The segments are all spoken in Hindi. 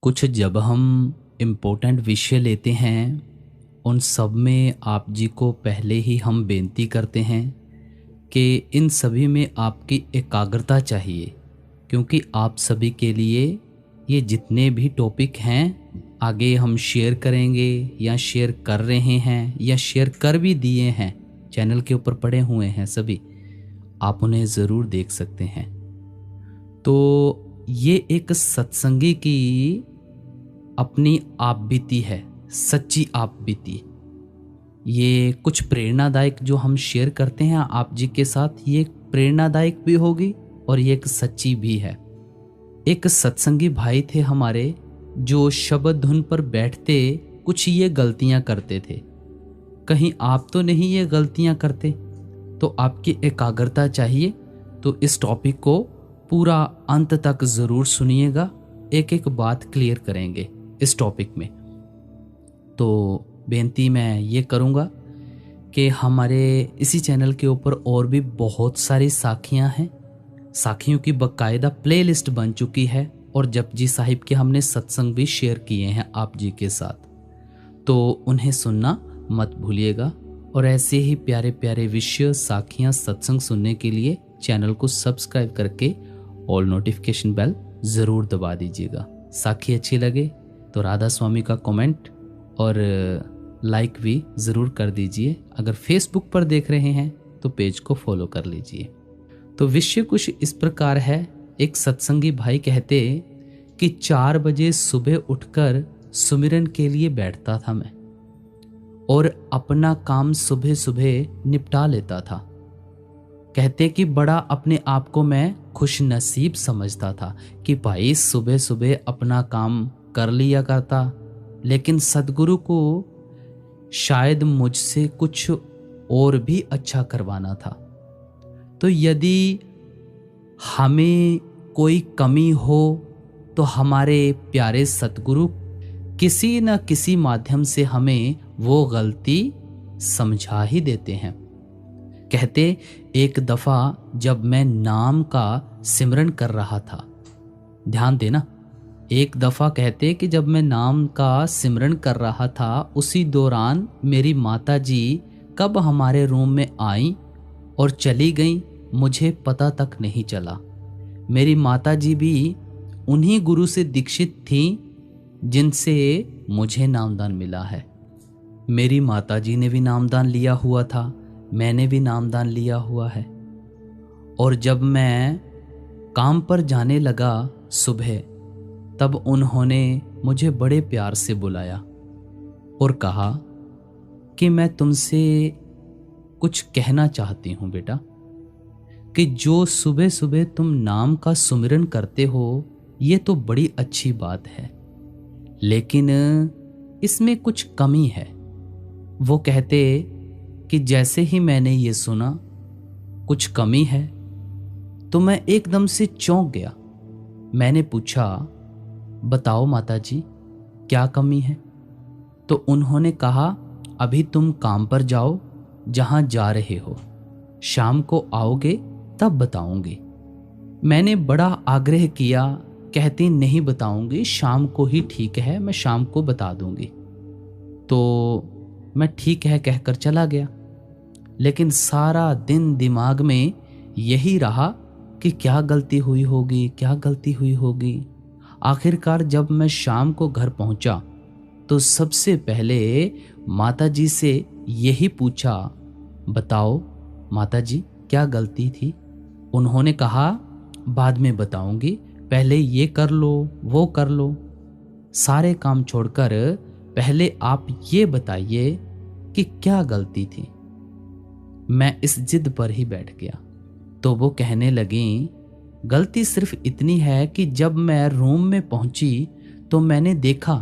कुछ जब हम इम्पोर्टेंट विषय लेते हैं उन सब में आप जी को पहले ही हम बेनती करते हैं कि इन सभी में आपकी एकाग्रता चाहिए, क्योंकि आप सभी के लिए ये जितने भी टॉपिक हैं आगे हम शेयर करेंगे या शेयर कर रहे हैं या शेयर कर भी दिए हैं, चैनल के ऊपर पड़े हुए हैं सभी, आप उन्हें ज़रूर देख सकते हैं। तो ये एक सत्संगी की अपनी आप बीती है, सच्ची आप बीती। ये कुछ प्रेरणादायक जो हम शेयर करते हैं आप जी के साथ, ये प्रेरणादायक भी होगी और ये एक सच्ची भी है। एक सत्संगी भाई थे हमारे जो शब्द धुन पर बैठते कुछ ये गलतियां करते थे। कहीं आप तो नहीं ये गलतियां करते? तो आपकी एकाग्रता चाहिए, तो इस टॉपिक को पूरा अंत तक ज़रूर सुनिएगा। एक एक बात क्लियर करेंगे इस टॉपिक में। तो बेनती मैं ये करूँगा कि हमारे इसी चैनल के ऊपर और भी बहुत सारी साखियाँ हैं, साखियों की बाकायदा प्लेलिस्ट बन चुकी है और जपजी साहिब के हमने सत्संग भी शेयर किए हैं आप जी के साथ, तो उन्हें सुनना मत भूलिएगा। और ऐसे ही प्यारे प्यारे विषय, साखियाँ, सत्संग सुनने के लिए चैनल को सब्सक्राइब करके ऑल नोटिफिकेशन बेल ज़रूर दबा दीजिएगा। साखी अच्छी लगे तो राधा स्वामी का कमेंट और लाइक भी ज़रूर कर दीजिए। अगर फेसबुक पर देख रहे हैं तो पेज को फॉलो कर लीजिए। तो विषय कुछ इस प्रकार है। एक सत्संगी भाई कहते कि 4 बजे सुबह उठकर सुमिरन के लिए बैठता था मैं, और अपना काम सुबह सुबह निपटा लेता था। कहते कि बड़ा अपने आप को मैं खुश नसीब समझता था कि भाई सुबह सुबह अपना काम कर लिया करता, लेकिन सदगुरु को शायद मुझसे कुछ और भी अच्छा करवाना था। तो यदि हमें कोई कमी हो तो हमारे प्यारे सतगुरु किसी न किसी माध्यम से हमें वो गलती समझा ही देते हैं। कहते एक दफ़ा जब मैं नाम का सिमरन कर रहा था, ध्यान देना, एक दफ़ा कहते कि जब मैं नाम का सिमरन कर रहा था, उसी दौरान मेरी माता जी कब हमारे रूम में आई और चली गई मुझे पता तक नहीं चला। मेरी माता जी भी उन्हीं गुरु से दीक्षित थीं जिनसे मुझे नामदान मिला है। मेरी माता जी ने भी नामदान लिया हुआ था, मैंने भी नामदान लिया हुआ है। और जब मैं काम पर जाने लगा सुबह, तब उन्होंने मुझे बड़े प्यार से बुलाया और कहा कि मैं तुमसे कुछ कहना चाहती हूँ बेटा, कि जो सुबह सुबह तुम नाम का सुमिरन करते हो ये तो बड़ी अच्छी बात है, लेकिन इसमें कुछ कमी है। वो कहते कि जैसे ही मैंने ये सुना कुछ कमी है तो मैं एकदम से चौंक गया। मैंने पूछा, बताओ माता जी क्या कमी है? तो उन्होंने कहा, अभी तुम काम पर जाओ जहां जा रहे हो, शाम को आओगे तब बताऊंगी। मैंने बड़ा आग्रह किया, कहती नहीं बताऊंगी, शाम को ही ठीक है, मैं शाम को बता दूंगी। तो मैं ठीक है कहकर चला गया, लेकिन सारा दिन दिमाग में यही रहा कि क्या गलती हुई होगी, क्या गलती हुई होगी। आखिरकार जब मैं शाम को घर पहुंचा तो सबसे पहले माता जी से यही पूछा, बताओ माता जी क्या गलती थी? उन्होंने कहा, बाद में बताऊंगी, पहले ये कर लो वो कर लो, सारे काम छोड़कर पहले आप ये बताइए कि क्या गलती थी। मैं इस जिद पर ही बैठ गया। तो वो कहने लगी, गलती सिर्फ इतनी है कि जब मैं रूम में पहुंची तो मैंने देखा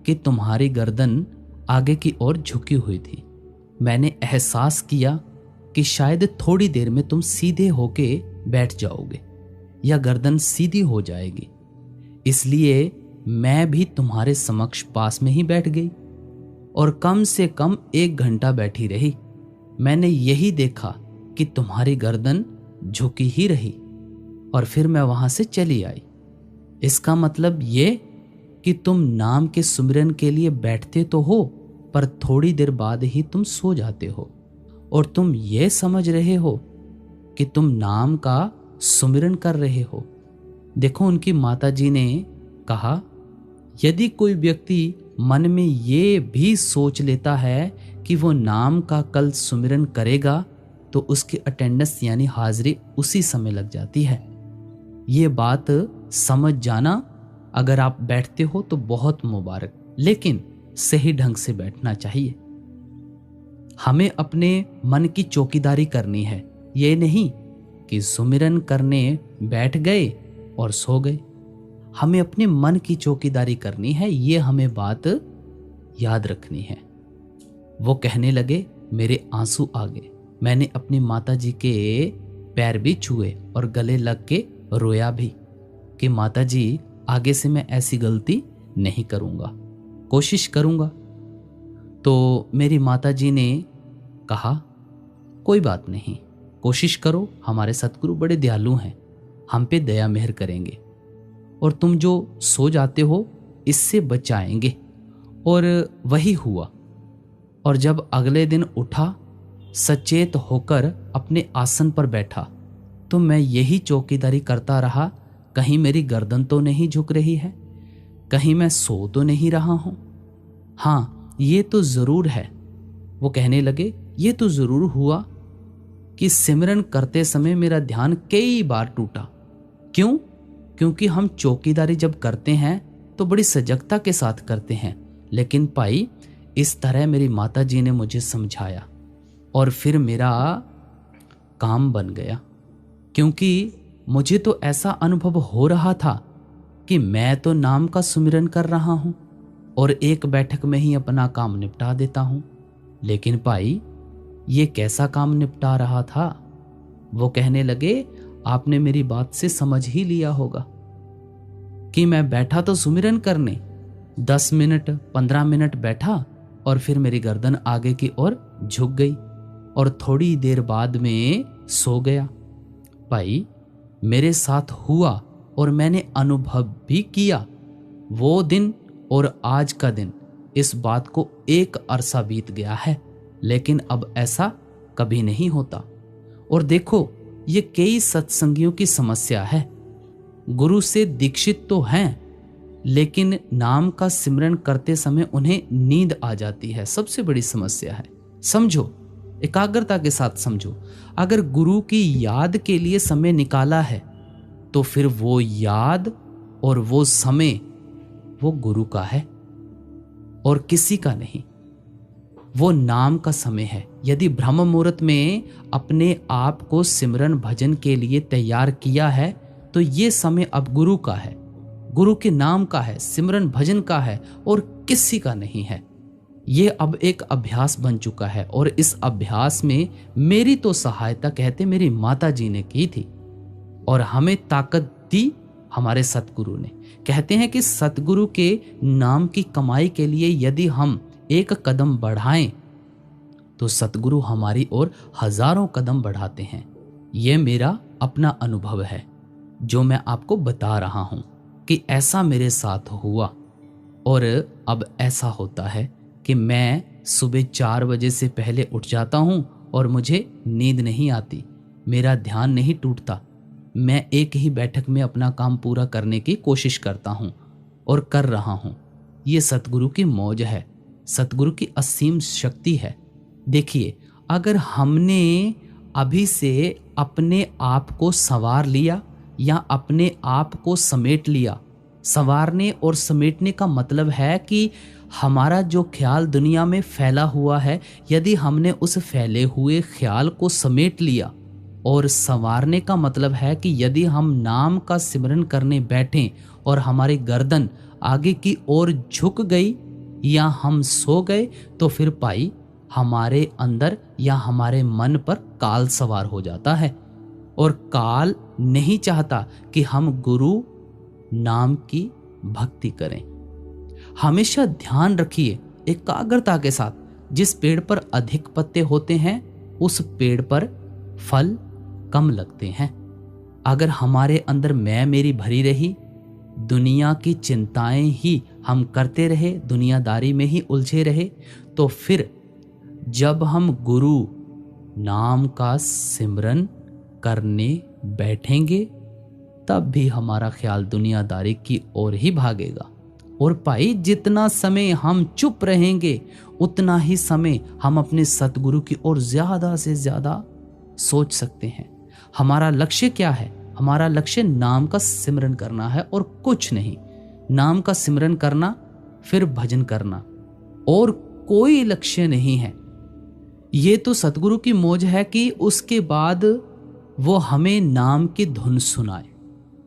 कि तुम्हारी गर्दन आगे की ओर झुकी हुई थी। मैंने एहसास किया कि शायद थोड़ी देर में तुम सीधे होके बैठ जाओगे या गर्दन सीधी हो जाएगी, इसलिए मैं भी तुम्हारे समक्ष पास में ही बैठ गई और कम से कम 1 घंटा बैठी रही। मैंने यही देखा कि तुम्हारी गर्दन झुकी ही रही और फिर मैं वहां से चली आई। इसका मतलब ये कि तुम नाम के सुमिरन के लिए बैठते तो हो, पर थोड़ी देर बाद ही तुम सो जाते हो और तुम ये समझ रहे हो कि तुम नाम का सुमिरन कर रहे हो। देखो, उनकी माताजी ने कहा, यदि कोई व्यक्ति मन में ये भी सोच लेता है कि वो नाम का कल सुमिरन करेगा तो उसकी अटेंडेंस यानी हाजिरी उसी समय लग जाती है। ये बात समझ जाना। अगर आप बैठते हो तो बहुत मुबारक, लेकिन सही ढंग से बैठना चाहिए। हमें अपने मन की चौकीदारी करनी है, ये नहीं कि सुमिरन करने बैठ गए और सो गए। हमें अपने मन की चौकीदारी करनी है, ये हमें बात याद रखनी है। वो कहने लगे, मेरे आंसू आ गए। मैंने अपनी माताजी के पैर भी छुए और गले लग के रोया भी कि माताजी, आगे से मैं ऐसी गलती नहीं करूँगा, कोशिश करूँगा। तो मेरी माताजी ने कहा, कोई बात नहीं, कोशिश करो, हमारे सतगुरु बड़े दयालु हैं, हम पे दया मेहर करेंगे और तुम जो सो जाते हो इससे बचाएंगे। और वही हुआ। और जब अगले दिन उठा, सचेत होकर अपने आसन पर बैठा, तो मैं यही चौकीदारी करता रहा, कहीं मेरी गर्दन तो नहीं झुक रही है, कहीं मैं सो तो नहीं रहा हूं। हाँ, ये तो जरूर है। वो कहने लगे, ये तो जरूर हुआ कि सिमरन करते समय मेरा ध्यान कई बार टूटा। क्यों? क्योंकि हम चौकीदारी जब करते हैं तो बड़ी सजगता के साथ करते हैं, लेकिन भाई इस तरह मेरी माताजी ने मुझे समझाया और फिर मेरा काम बन गया। क्योंकि मुझे तो ऐसा अनुभव हो रहा था कि मैं तो नाम का सुमिरन कर रहा हूं और एक बैठक में ही अपना काम निपटा देता हूं, लेकिन भाई ये कैसा काम निपटा रहा था? वो कहने लगे, आपने मेरी बात से समझ ही लिया होगा कि मैं बैठा तो सुमिरन करने, 10 मिनट 15 मिनट बैठा और फिर मेरी गर्दन आगे की ओर झुक गई और थोड़ी देर बाद में सो गया। भाई मेरे साथ हुआ और मैंने अनुभव भी किया। वो दिन और आज का दिन, इस बात को एक अरसा बीत गया है, लेकिन अब ऐसा कभी नहीं होता। और देखो, ये कई सत्संगियों की समस्या है। गुरु से दीक्षित तो हैं, लेकिन नाम का सिमरन करते समय उन्हें नींद आ जाती है। सबसे बड़ी समस्या है। समझो, एकाग्रता के साथ समझो। अगर गुरु की याद के लिए समय निकाला है तो फिर वो याद और वो समय वो गुरु का है और किसी का नहीं। वो नाम का समय है। यदि ब्रह्म मुहूर्त में अपने आप को सिमरन भजन के लिए तैयार किया है तो ये समय अब गुरु का है, गुरु के नाम का है, सिमरन भजन का है और किसी का नहीं है। ये अब एक अभ्यास बन चुका है और इस अभ्यास में मेरी तो सहायता कहते मेरी माता जी ने की थी और हमें ताकत दी हमारे सतगुरु ने। कहते हैं कि सतगुरु के नाम की कमाई के लिए यदि हम एक कदम बढ़ाएं तो सतगुरु हमारी ओर हजारों कदम बढ़ाते हैं। यह मेरा अपना अनुभव है जो मैं आपको बता रहा हूं कि ऐसा मेरे साथ हुआ। और अब ऐसा होता है कि मैं सुबह 4 बजे से पहले उठ जाता हूं और मुझे नींद नहीं आती, मेरा ध्यान नहीं टूटता। मैं एक ही बैठक में अपना काम पूरा करने की कोशिश करता हूं और कर रहा हूं। ये सतगुरु की मौज है, सतगुरु की असीम शक्ति है। देखिए, अगर हमने अभी से अपने आप को संवार लिया या अपने आप को समेट लिया, संवारने और समेटने का मतलब है कि हमारा जो ख्याल दुनिया में फैला हुआ है, यदि हमने उस फैले हुए ख्याल को समेट लिया, और संवारने का मतलब है कि यदि हम नाम का सिमरन करने बैठें और हमारी गर्दन आगे की ओर झुक गई या हम सो गए तो फिर भाई हमारे अंदर या हमारे मन पर काल सवार हो जाता है और काल नहीं चाहता कि हम गुरु नाम की भक्ति करें। हमेशा ध्यान रखिए एकाग्रता के साथ, जिस पेड़ पर अधिक पत्ते होते हैं उस पेड़ पर फल कम लगते हैं। अगर हमारे अंदर मैं मेरी भरी रही, दुनिया की चिंताएं ही हम करते रहे, दुनियादारी में ही उलझे रहे, तो फिर जब हम गुरु नाम का सिमरन करने बैठेंगे तब भी हमारा ख्याल दुनियादारी की ओर ही भागेगा। और भाई, जितना समय हम चुप रहेंगे उतना ही समय हम अपने सतगुरु की ओर ज्यादा से ज्यादा सोच सकते हैं। हमारा लक्ष्य क्या है? हमारा लक्ष्य नाम का सिमरन करना है और कुछ नहीं। नाम का सिमरन करना, फिर भजन करना, और कोई लक्ष्य नहीं है। ये तो सतगुरु की मौज है कि उसके बाद वो हमें नाम की धुन सुनाए,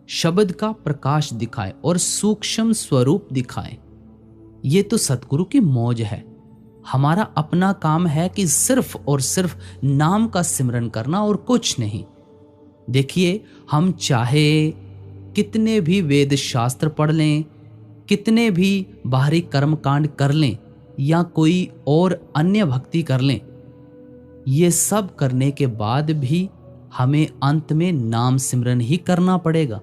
शब्द का प्रकाश दिखाए और सूक्ष्म स्वरूप दिखाए। ये तो सतगुरु की मौज है। हमारा अपना काम है कि सिर्फ और सिर्फ नाम का सिमरन करना और कुछ नहीं। देखिए, हम चाहे कितने भी वेद शास्त्र पढ़ लें, कितने भी बाहरी कर्म कांड कर लें या कोई और अन्य भक्ति कर लें, ये सब करने के बाद भी हमें अंत में नाम सिमरन ही करना पड़ेगा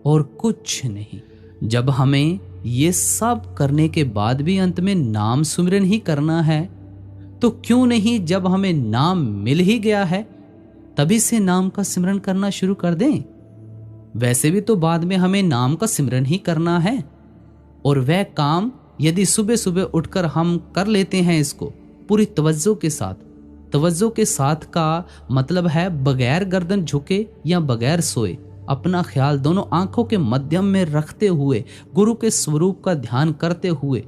और कुछ नहीं। जब हमें ये सब करने के बाद भी अंत में नाम सिमरन ही करना है, तो क्यों नहीं जब हमें नाम मिल ही गया है तभी से नाम का सिमरन करना शुरू कर दें। वैसे भी तो बाद में हमें नाम का सिमरन ही करना है, और वह काम यदि सुबह सुबह उठकर हम कर लेते हैं इसको पूरी तवज्जो के साथ। तवज्जो के साथ का मतलब है बगैर गर्दन झुके या बगैर सोए, अपना ख्याल दोनों आंखों के मध्यम में रखते हुए गुरु के स्वरूप का ध्यान करते हुए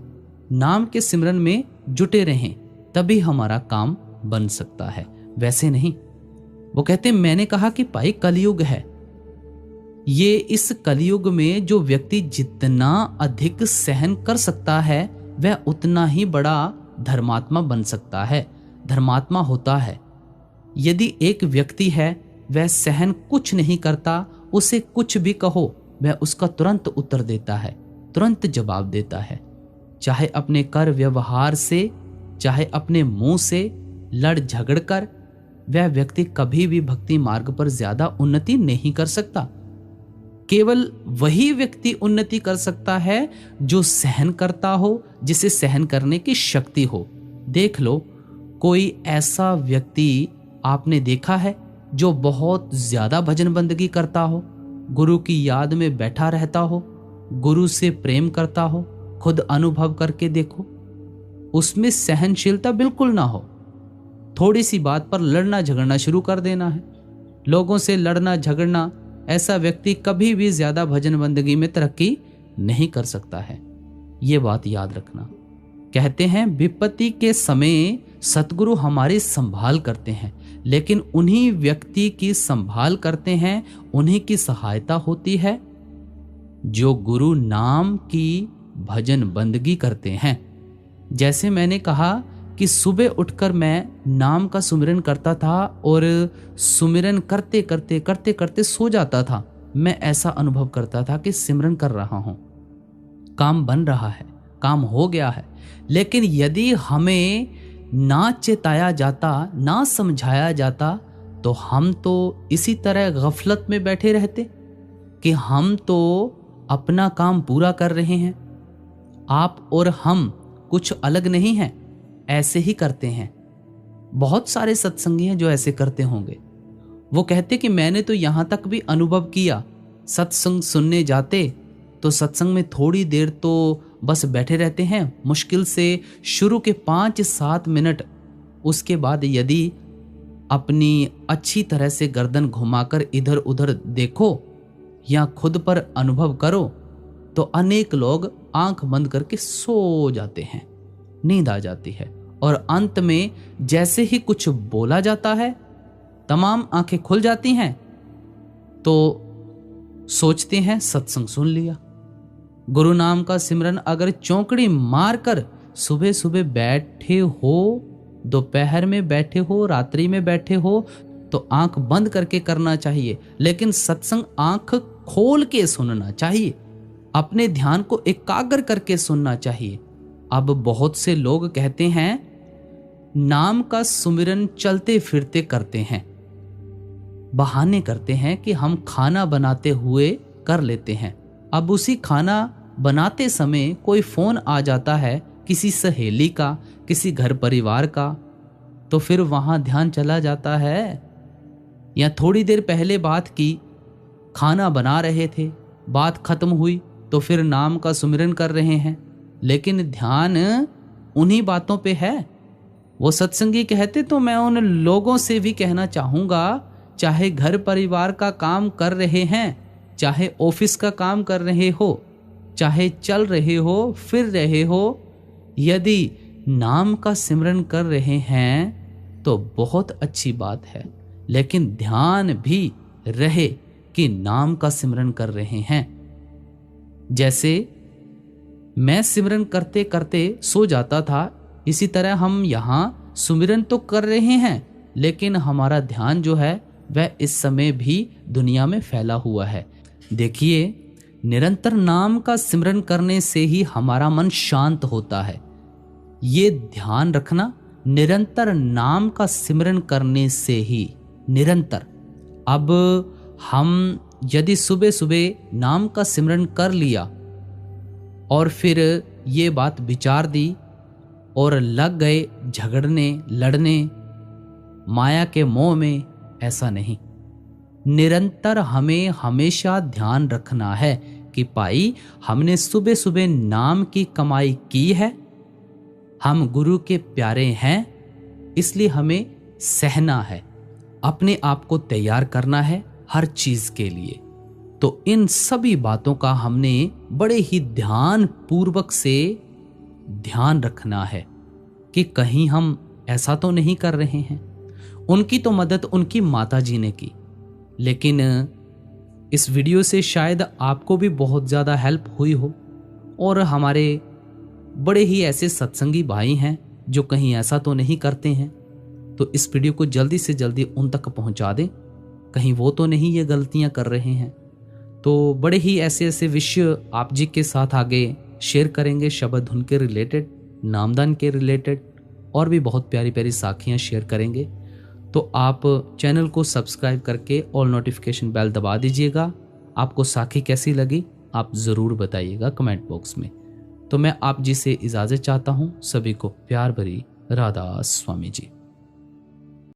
नाम के सिमरन में जुटे रहें, तभी हमारा काम बन सकता है। वैसे नहीं। वो कहते, मैंने कहा कि भाई कलयुग है, ये इस कलयुग में जो व्यक्ति जितना अधिक सहन कर सकता है वह उतना ही बड़ा धर्मात्मा बन सकता है, धर्मात्मा होता है। यदि एक व्यक्ति है वह सहन कुछ नहीं करता, उसे कुछ भी कहो वह उसका तुरंत उत्तर देता है, तुरंत जवाब देता है, चाहे अपने कर व्यवहार से चाहे अपने मुंह से लड़ झगड़ कर, वह व्यक्ति कभी भी भक्ति मार्ग पर ज्यादा उन्नति नहीं कर सकता। केवल वही व्यक्ति उन्नति कर सकता है जो सहन करता हो, जिसे सहन करने की शक्ति हो। देख लो, कोई ऐसा व्यक्ति आपने देखा है जो बहुत ज्यादा भजन बंदगी करता हो, गुरु की याद में बैठा रहता हो, गुरु से प्रेम करता हो? खुद अनुभव करके देखो, उसमें सहनशीलता बिल्कुल ना हो। थोड़ी सी बात पर लड़ना झगड़ना शुरू कर देना है, लोगों से लड़ना झगड़ना, ऐसा व्यक्ति कभी भी ज्यादा भजन बंदगी में तरक्की नहीं कर सकता है। ये बात याद रखना। कहते हैं विपत्ति के समय सतगुरु हमारी संभाल करते हैं, लेकिन उन्हीं व्यक्ति की संभाल करते हैं, उन्हीं की सहायता होती है जो गुरु नाम की भजन बंदगी करते हैं। जैसे मैंने कहा कि सुबह उठकर मैं नाम का सुमिरन करता था और सुमिरन करते करते करते करते सो जाता था। मैं ऐसा अनुभव करता था कि सिमरन कर रहा हूं, काम बन रहा है, काम हो गया है। लेकिन यदि हमें ना चेताया जाता, ना समझाया जाता, तो हम तो इसी तरह गफलत में बैठे रहते कि हम तो अपना काम पूरा कर रहे हैं, आप और हम कुछ अलग नहीं हैं, ऐसे ही करते हैं। बहुत सारे सत्संगी हैं जो ऐसे करते होंगे। वो कहते कि मैंने तो यहां तक भी अनुभव किया, सत्संग सुनने जाते तो सत्संग में थोड़ी देर तो बस बैठे रहते हैं, मुश्किल से शुरू के 5-7 मिनट। उसके बाद यदि अपनी अच्छी तरह से गर्दन घुमाकर इधर उधर देखो या खुद पर अनुभव करो तो अनेक लोग आंख बंद करके सो जाते हैं, नींद आ जाती है, और अंत में जैसे ही कुछ बोला जाता है तमाम आंखें खुल जाती हैं, तो सोचते हैं सत्संग सुन लिया। गुरु नाम का सिमरन अगर चौकड़ी मारकर सुबह सुबह बैठे हो, दोपहर में बैठे हो, रात्रि में बैठे हो, तो आंख बंद करके करना चाहिए, लेकिन सत्संग आंख खोल के सुनना चाहिए, अपने ध्यान को एकाग्र करके सुनना चाहिए। अब बहुत से लोग कहते हैं नाम का सुमिरन चलते फिरते करते हैं, बहाने करते हैं कि हम खाना बनाते हुए कर लेते हैं। अब उसी खाना बनाते समय कोई फ़ोन आ जाता है किसी सहेली का, किसी घर परिवार का, तो फिर वहाँ ध्यान चला जाता है। या थोड़ी देर पहले बात की, खाना बना रहे थे, बात खत्म हुई तो फिर नाम का सुमिरन कर रहे हैं, लेकिन ध्यान उन्हीं बातों पे है। वो सत्संगी कहते तो मैं उन लोगों से भी कहना चाहूँगा, चाहे घर परिवार का काम कर रहे हैं, चाहे ऑफिस का काम कर रहे हो, चाहे चल रहे हो, फिर रहे हो, यदि नाम का सिमरन कर रहे हैं तो बहुत अच्छी बात है, लेकिन ध्यान भी रहे कि नाम का सिमरन कर रहे हैं। जैसे मैं सिमरन करते करते सो जाता था, इसी तरह हम यहाँ सुमिरन तो कर रहे हैं, लेकिन हमारा ध्यान जो है वह इस समय भी दुनिया में फैला हुआ है। देखिए, निरंतर नाम का सिमरन करने से ही हमारा मन शांत होता है। ये ध्यान रखना, निरंतर नाम का सिमरन करने से ही, निरंतर। अब हम यदि सुबह सुबह नाम का सिमरन कर लिया और फिर ये बात विचार दी और लग गए झगड़ने, लड़ने, माया के मोह में, ऐसा नहीं। निरंतर हमें हमेशा ध्यान रखना है कि भाई हमने सुबह सुबह नाम की कमाई की है, हम गुरु के प्यारे हैं, इसलिए हमें सहना है, अपने आप को तैयार करना है हर चीज के लिए। तो इन सभी बातों का हमने बड़े ही ध्यान पूर्वक से ध्यान रखना है कि कहीं हम ऐसा तो नहीं कर रहे हैं। उनकी तो मदद उनकी माता जी ने की, लेकिन इस वीडियो से शायद आपको भी बहुत ज़्यादा हेल्प हुई हो, और हमारे बड़े ही ऐसे सत्संगी भाई हैं जो कहीं ऐसा तो नहीं करते हैं, तो इस वीडियो को जल्दी से जल्दी उन तक पहुंचा दें, कहीं वो तो नहीं ये गलतियां कर रहे हैं। तो बड़े ही ऐसे ऐसे विषय आप जी के साथ आगे शेयर करेंगे, शब्द धुन के रिलेटेड, नामदान के रिलेटेड, और भी बहुत प्यारी प्यारी साखियाँ शेयर करेंगे। तो आप चैनल को सब्सक्राइब करके ऑल नोटिफिकेशन बेल दबा दीजिएगा। आपको साखी कैसी लगी आप ज़रूर बताइएगा कमेंट बॉक्स में। तो मैं आप जी से इजाज़त चाहता हूँ। सभी को प्यार भरी राधा स्वामी जी।